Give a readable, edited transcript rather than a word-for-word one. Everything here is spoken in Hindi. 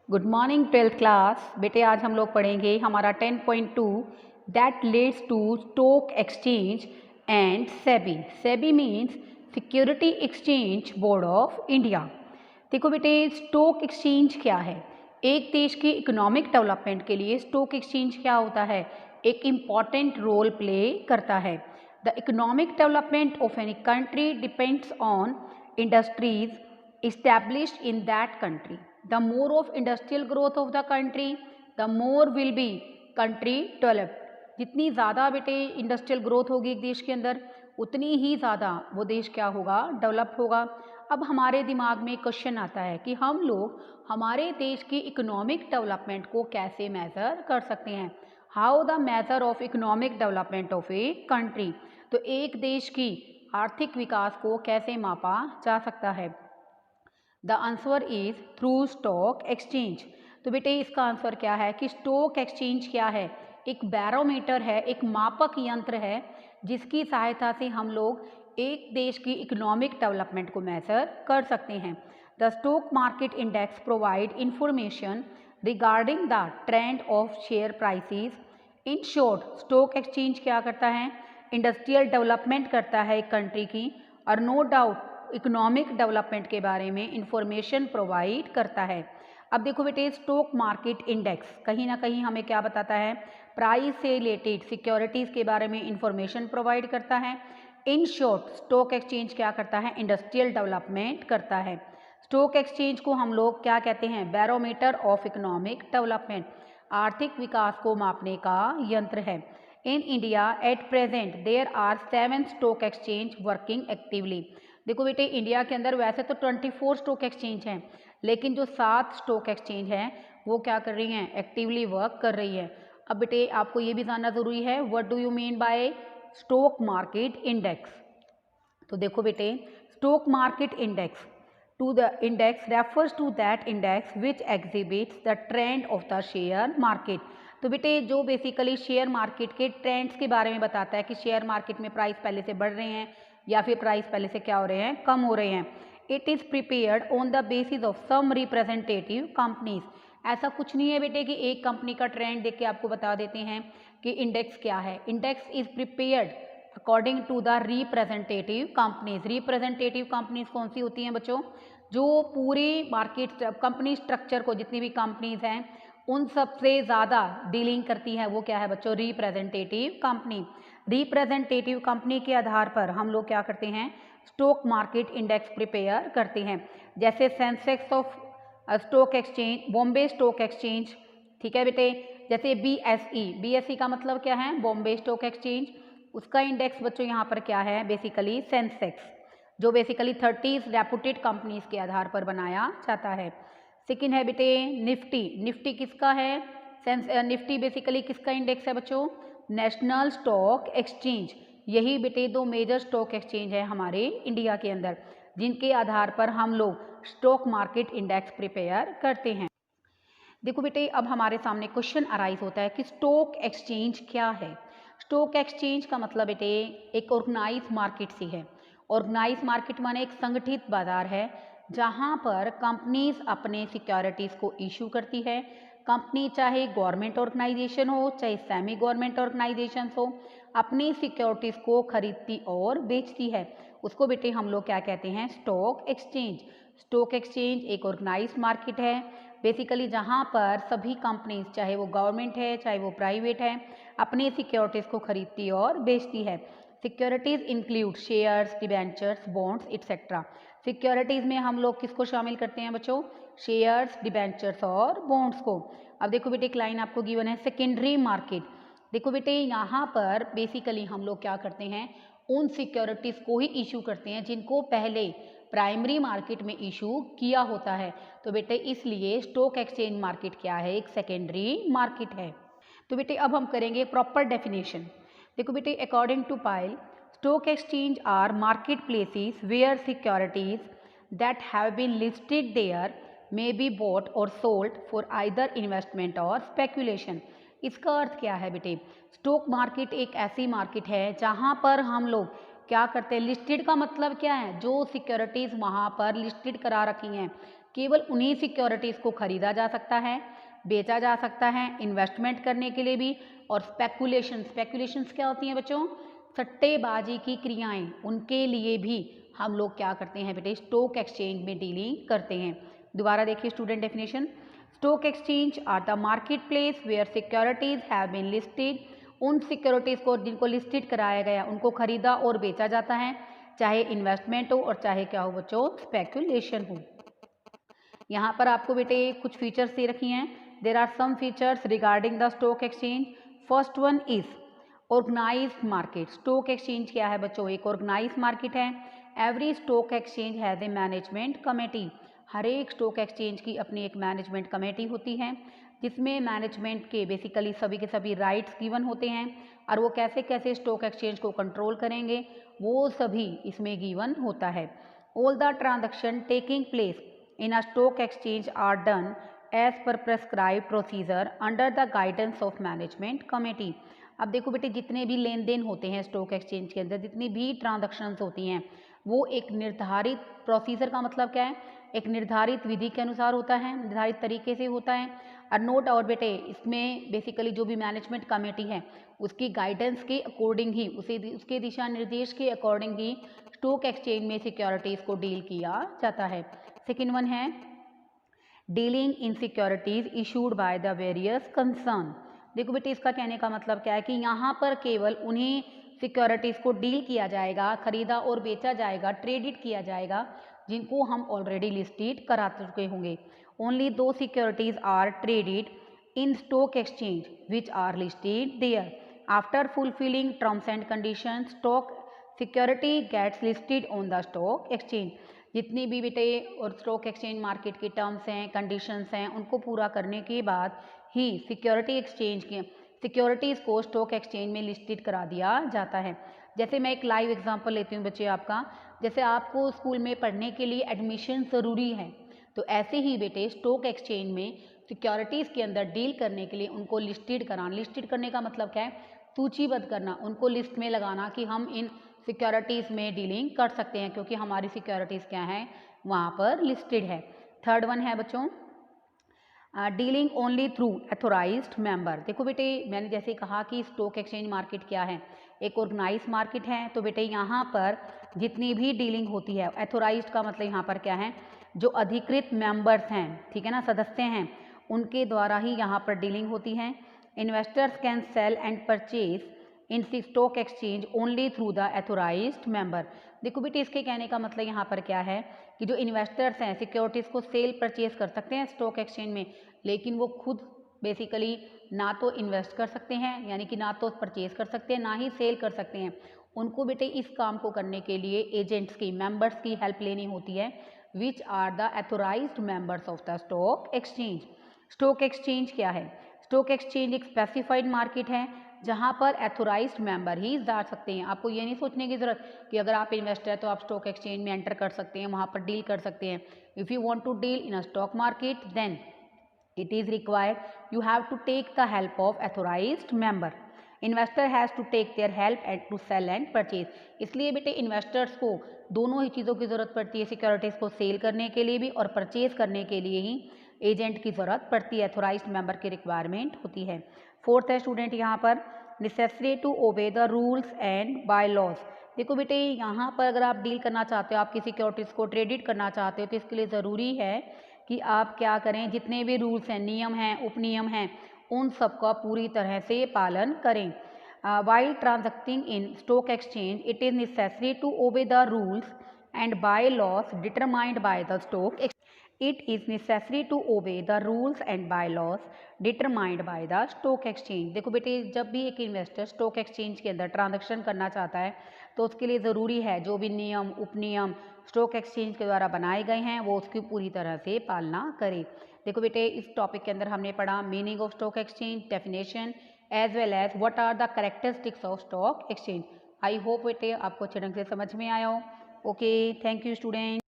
Good morning twelfth class. बेटे आज हम लोग पढ़ेंगे हमारा 10.2 that leads to stock exchange and SEBI. SEBI means security exchange board of India. देखो बेटे स्टॉक एक्सचेंज क्या है। एक देश के इकोनॉमिक डेवलपमेंट के लिए स्टॉक एक्सचेंज क्या होता है, एक इम्पॉर्टेंट रोल प्ले करता है। The economic development of any country depends on industries established in that country. The more of industrial growth of the country, the more will be country developed. जितनी ज़्यादा बेटे इंडस्ट्रियल ग्रोथ होगी एक देश के अंदर, उतनी ही ज़्यादा वो देश क्या होगा, डेवलप होगा। अब हमारे दिमाग में क्वेश्चन आता है कि हम लोग हमारे देश की इकोनॉमिक डेवलपमेंट को कैसे मेज़र कर सकते हैं। How the measure of economic development of a country. तो एक देश की आर्थिक विकास को कैसे मापा जा सकता है। The answer is through stock exchange. तो बेटे इसका आंसर क्या है कि स्टॉक एक्सचेंज क्या है, एक बैरोमीटर है, एक मापक यंत्र है जिसकी सहायता से हम लोग एक देश की इकोनॉमिक डेवलपमेंट को मेजर कर सकते हैं। The stock market index provide information regarding the trend of share prices. In short stock exchange क्या करता है, इंडस्ट्रियल डेवलपमेंट करता है एक कंट्री की, और नो डाउट इकोनॉमिक डेवलपमेंट के बारे में इंफॉर्मेशन प्रोवाइड करता है। अब देखो बेटे स्टॉक मार्केट इंडेक्स कहीं ना कहीं हमें क्या बताता है, प्राइस से रिलेटेड सिक्योरिटीज़ के बारे में इंफॉर्मेशन प्रोवाइड करता है। इन शॉर्ट स्टॉक एक्सचेंज क्या करता है, इंडस्ट्रियल डेवलपमेंट करता है। स्टॉक एक्सचेंज को हम लोग क्या कहते हैं, बैरोमीटर ऑफ इकोनॉमिक डेवलपमेंट, आर्थिक विकास को मापने का यंत्र है। In India at present there are 7 stock exchange working actively. देखो बेटे इंडिया के अंदर वैसे तो 24 स्टॉक एक्सचेंज हैं, लेकिन जो 7 स्टॉक एक्सचेंज हैं वो क्या कर रही हैं, एक्टिवली वर्क कर रही है। अब बेटे आपको ये भी जानना ज़रूरी है, what do you mean by stock market index. तो देखो बेटे stock market index to the index refers to that index which exhibits the trend of the share market. तो बेटे जो बेसिकली शेयर मार्केट के ट्रेंड्स के बारे में बताता है कि शेयर मार्केट में प्राइस पहले से बढ़ रहे हैं या फिर प्राइस पहले से क्या हो रहे हैं, कम हो रहे हैं। It is prepared on the basis of some representative companies. ऐसा कुछ नहीं है बेटे कि एक कंपनी का ट्रेंड देख के आपको बता देते हैं कि इंडेक्स क्या है। Index is prepared according to the representative companies. Representative companies कौन सी होती हैं बच्चों, जो पूरी मार्केट कंपनी स्ट्रक्चर को, जितनी भी कंपनीज हैं उन सबसे ज़्यादा डीलिंग करती है, वो क्या है बच्चों, रिप्रेजेंटेटिव कंपनी। रिप्रेजेंटेटिव कंपनी के आधार पर हम लोग क्या करते हैं, स्टॉक मार्केट इंडेक्स प्रिपेयर करते हैं। जैसे Sensex of stock exchange, Bombay stock exchange, ठीक है बेटे। जैसे बीएसई, बीएसई का मतलब क्या है, बॉम्बे स्टॉक एक्सचेंज, उसका इंडेक्स बच्चों यहाँ पर क्या है, बेसिकली सेंसेक्स, जो बेसिकली 30 रेपुटेड कंपनीज के आधार पर बनाया जाता है। सेकेंड है बेटे निफ्टी। निफ्टी किसका है, निफ्टी बेसिकली किसका इंडेक्स है बच्चों, नेशनल स्टॉक एक्सचेंज। यही बेटे दो मेजर स्टॉक एक्सचेंज है हमारे इंडिया के अंदर, जिनके आधार पर हम लोग स्टॉक मार्केट इंडेक्स प्रिपेयर करते हैं। देखो बेटे अब हमारे सामने क्वेश्चन अराइज होता है कि स्टॉक एक्सचेंज क्या है। स्टॉक एक्सचेंज का मतलब बेटे एक ऑर्गेनाइज मार्केट सी है। ऑर्गेनाइज मार्केट माने एक संगठित बाजार है जहां पर कंपनीज अपने सिक्योरिटीज़ को इशू करती है। कंपनी चाहे गवर्नमेंट ऑर्गेनाइजेशन हो चाहे सेमी गवर्नमेंट ऑर्गेनाइजेशन हो, अपनी सिक्योरिटीज़ को खरीदती और बेचती है, उसको बेटे हम लोग क्या कहते हैं, स्टॉक एक्सचेंज। स्टॉक एक्सचेंज एक ऑर्गेनाइज मार्केट है बेसिकली जहां पर सभी कंपनीज, चाहे वो गवर्नमेंट है चाहे वो प्राइवेट है, अपनी सिक्योरिटीज़ को खरीदती और बेचती है। Securities include shares, debentures, bonds etcetera. Securities में हम लोग किसको शामिल करते हैं बच्चों, शेयर्स, डिबेंचर्स और बॉन्ड्स को। अब देखो बेटे एक लाइन आपको गिवन है, सेकेंडरी मार्केट। देखो बेटे यहाँ पर बेसिकली हम लोग क्या करते हैं, उन सिक्योरिटीज़ को ही इशू करते हैं जिनको पहले प्राइमरी मार्केट में इशू किया होता है। तो बेटे इसलिए स्टॉक एक्सचेंज मार्केट क्या है, एक सेकेंडरी मार्केट है। तो बेटे अब हम करेंगे प्रॉपर डेफिनेशन। देखो बेटे according to Payal, stock exchange are market places where securities that have been listed there may be bought or sold for either investment or speculation. इसका अर्थ क्या है बेटे, स्टॉक मार्केट एक ऐसी मार्केट है जहां पर हम लोग क्या करते हैं, लिस्टेड का मतलब क्या है, जो सिक्योरिटीज़ वहाँ पर लिस्टेड करा रखी हैं, केवल उन्हीं सिक्योरिटीज़ को खरीदा जा सकता है, बेचा जा सकता है इन्वेस्टमेंट करने के लिए भी। और स्पेकुलेशंस क्या होती हैं बच्चों? सट्टेबाजी की क्रियाएं, उनके लिए भी हम लोग क्या करते हैं बेटे? स्टॉक एक्सचेंज में डीलिंग करते हैं। दोबारा देखिए student definition, stock exchange are the market place where securities have been listed. उन सिक्योरिटीज़ को जिनको लिस्टेड कराया गया उनको खरीदा और बेचा जाता है, चाहे इन्वेस्टमेंट हो और चाहे क्या हो बच्चों? स्पेकुलेशन हो। यहाँ पर आपको बेटे कुछ फीचर्स दे रखी हैं। There are some features regarding the stock exchange. First one is organised market. Stock exchange क्या है बच्चों? एक ऑर्गेनाइज्ड मार्केट है। Every stock exchange has a management committee. हर एक स्टॉक एक्सचेंज की अपनी एक मैनेजमेंट कमेटी होती है, जिसमें मैनेजमेंट के बेसिकली सभी के सभी राइट्स गिवन होते हैं, और वो कैसे कैसे स्टॉक एक्सचेंज को कंट्रोल करेंगे वो सभी इसमें गिवन होता है। All the transaction taking place in a stock exchange are done as per prescribed procedure under the guidance of management committee। अब देखो बेटे, जितने भी लेन देन होते हैं स्टॉक एक्सचेंज के अंदर, जितनी भी ट्रांजैक्शंस होती हैं, वो एक निर्धारित प्रोसीजर का मतलब क्या है? एक निर्धारित विधि के अनुसार होता है, निर्धारित तरीके से होता है। और नोट और बेटे, इसमें बेसिकली जो भी मैनेजमेंट कमेटी है उसकी गाइडेंस के अकॉर्डिंग ही, उसके दिशा निर्देश के अकॉर्डिंग ही स्टॉक एक्सचेंज में सिक्योरिटीज़ को डील किया जाता है। सेकेंड वन है dealing in securities issued by the various concern. देखो बेटे, इसका कहने का मतलब क्या है कि यहाँ पर केवल उन्हीं सिक्योरिटीज़ को डील किया जाएगा, खरीदा और बेचा जाएगा, ट्रेडिट किया जाएगा जिनको हम ऑलरेडी लिस्टेड करा चुके होंगे। Only those securities are traded in stock exchange which are listed there. After fulfilling terms and condition stock security gets listed on the stock exchange. जितनी भी बेटे और स्टॉक एक्सचेंज मार्केट के टर्म्स हैं, कंडीशंस हैं, उनको पूरा करने के बाद ही सिक्योरिटीज़ को स्टॉक एक्सचेंज में लिस्टेड करा दिया जाता है। जैसे मैं एक लाइव एग्जांपल लेती हूँ बच्चे आपका, जैसे आपको स्कूल में पढ़ने के लिए एडमिशन ज़रूरी है, तो ऐसे ही बेटे स्टॉक एक्सचेंज में सिक्योरिटीज़ के अंदर डील करने के लिए उनको लिस्टेड कराना। लिस्टेड करने का मतलब क्या है? सूचीबद्ध करना, उनको लिस्ट में लगाना कि हम इन सिक्योरिटीज़ में डीलिंग कर सकते हैं क्योंकि हमारी सिक्योरिटीज़ क्या है? वहाँ पर लिस्टेड है। थर्ड वन है बच्चों dealing only through authorised member. देखो बेटे, मैंने जैसे कहा कि स्टॉक एक्सचेंज मार्केट क्या है? एक ऑर्गेनाइज मार्केट है। तो बेटे यहाँ पर जितनी भी डीलिंग होती है, एथोराइज्ड का मतलब यहाँ पर क्या है? जो अधिकृत मेंबर्स हैं, ठीक है ना, सदस्य हैं, उनके द्वारा ही यहाँ पर डीलिंग होती है। Investors can sell and purchase in stock exchange only through the authorised member. देखो बेटे, इसके कहने का मतलब यहाँ पर क्या है कि जो इन्वेस्टर्स हैं सिक्योरिटीज़ को सेल परचेज कर सकते हैं स्टॉक एक्सचेंज में, लेकिन वो खुद बेसिकली ना तो इन्वेस्ट कर सकते हैं, यानी कि ना तो परचेज कर सकते हैं, ना ही सेल कर सकते हैं। उनको बेटे इस काम को करने के लिए एजेंट्स की, मेंबर्स की हेल्प लेनी होती है, which are the authorized members of the stock exchange. Stock exchange क्या है? स्टॉक एक्सचेंज एक स्पेसिफाइड मार्केट है जहां पर एथोराइज्ड मेंबर ही जा सकते हैं। आपको ये नहीं सोचने की ज़रूरत कि अगर आप इन्वेस्टर है तो आप स्टॉक एक्सचेंज में एंटर कर सकते हैं, वहां पर डील कर सकते हैं। If you want to deal in a stock market then it is required you have to take the help of authorized member। Investor has to take their help and to sell and purchase. इसलिए बेटे इन्वेस्टर्स को दोनों ही चीज़ों की ज़रूरत पड़ती है, सिक्योरिटीज़ को सेल करने के लिए भी और परचेज करने के लिए ही एजेंट की ज़रूरत पड़ती है, अथोराइज्ड मेंबर की रिक्वायरमेंट होती है। फोर्थ है स्टूडेंट यहाँ पर necessary to obey the rules and bylaws. देखो बेटे, यहाँ पर अगर आप डील करना चाहते हो, आपकी सिक्योरिटीज़ को ट्रेडिट करना चाहते हो, तो इसके लिए ज़रूरी है कि आप क्या करें, जितने भी रूल्स हैं, नियम हैं, उपनियम हैं, उन सब का पूरी तरह से पालन करें। While transacting in stock exchange it is necessary to obey the rules and bylaws determined by the stock. It is necessary to obey the rules and bylaws determined by the stock exchange. देखो बेटे, जब भी एक इन्वेस्टर स्टॉक एक्सचेंज के अंदर ट्रांजैक्शन करना चाहता है तो उसके लिए ज़रूरी है जो भी नियम उपनियम स्टॉक एक्सचेंज के द्वारा बनाए गए हैं वो उसकी पूरी तरह से पालना करें। देखो बेटे, इस टॉपिक के अंदर हमने पढ़ा meaning of stock exchange, definition as well as what are the characteristics of stock exchange. I hope बेटे आपको अच्छे ढंग से समझ में आया हो। Okay, thank you student.